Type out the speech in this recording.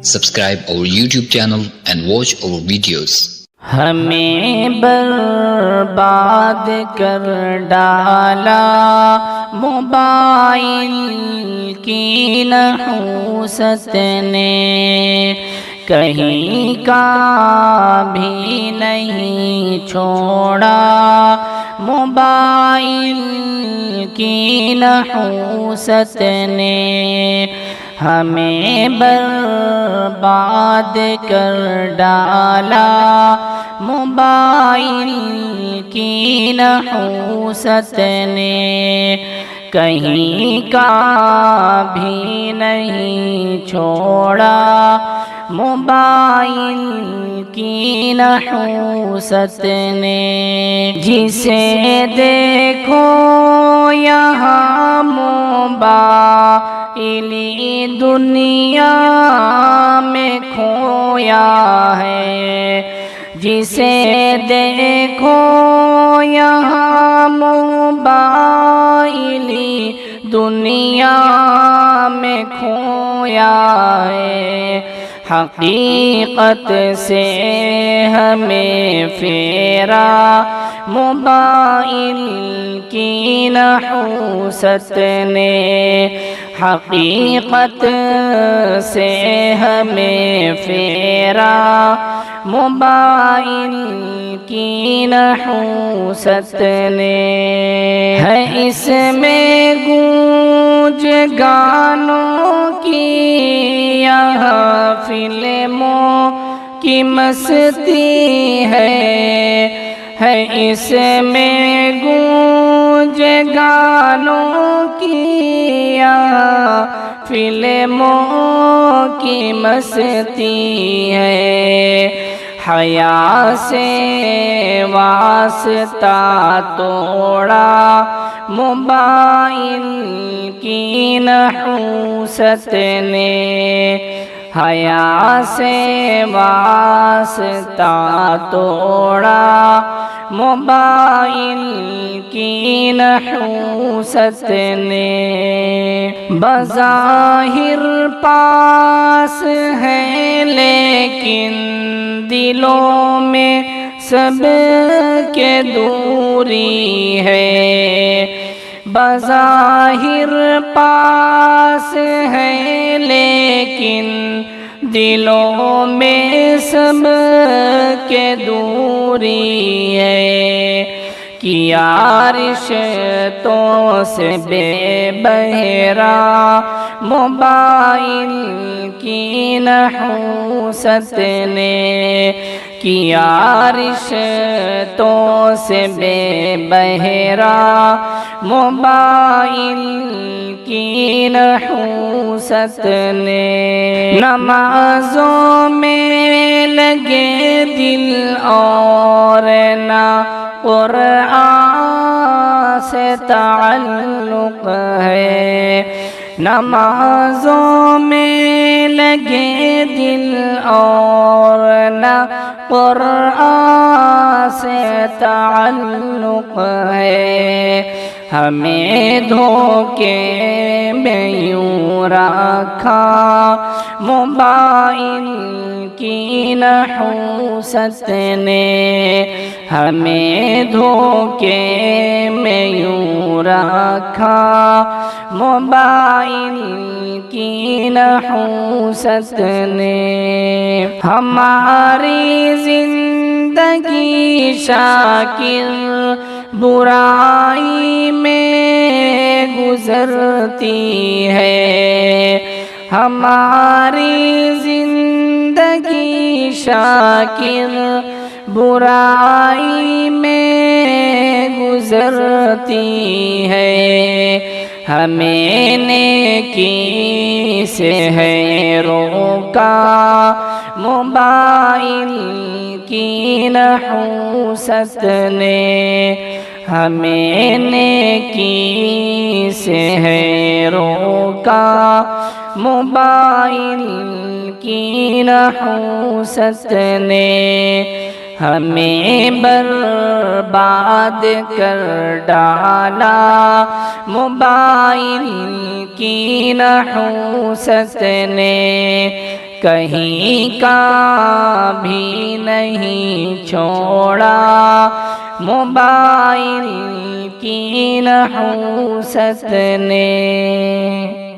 Subscribe our YouTube channel and watch our videos. ہمیں برباد کر ڈالا موبائل کی نحوست نے، کہیں کا بھی نہیں چھوڑا موبائل کی نحوست نے، ہمیں برباد کر ڈالا موبائل کی نحوست نے، کہیں کا بھی نہیں چھوڑا موبائل کی نحوست نے، جسے دیکھو یہاں موبائلی دنیا میں کھویا ہے، جسے دیکھو یہاں موبائلی دنیا میں کھویا ہے، حقیقت سے ہمیں پھیرا موبائل کی نحوست نے، حقیقت سے ہمیں پھیرا موبائل کی نحوست نے، ہے اس میں گونج گانوں کی یہاں فلموں کی مستی ہے اس میں گونج گانوں کی یہاں فلموں کی مستی ہے، حیا سے واسطہ توڑا موبائل کی نحوست نے، حیا سے واسطہ توڑا موبائل کی نحوست نے، بظاہر پاس ہے لیکن دلوں میں سب کے دوری ہے، بظاہر پاس ہے لیکن دلوں میں سب کے دوری ہے، کیا رشتوں سے بے بہرا موبائل کی نحوست نے، کیا رشتوں سے بے بہرا موبائل کی نحوست نے، نمازوں میں لگے دل اور نہ قرآن سے تعلق ہے، نمازوں میں لگے دل اور نہ قرآن سے تعلق ہے، ہمیں دھوکے میں یوں رکھا موبائل کی نحوست نے، ہمیں دھوکے میں یوں رکھا موبائل کی نحوست نے، ہماری زندگی شاکر برائی میں گزرتی ہے، ہماری زندگی شاکر برائی میں گزرتی ہے، ہمیں نیکی سے ہے روکا موبائل کی نحوست نے، ہمیں نیکی سے ہے روکا موبائل کی نحوست نے، ہمیں برباد کر ڈالا موبائل کی نحوست نے، کہیں کا بھی نہیں چھوڑا، موبائل کی نحوست نے۔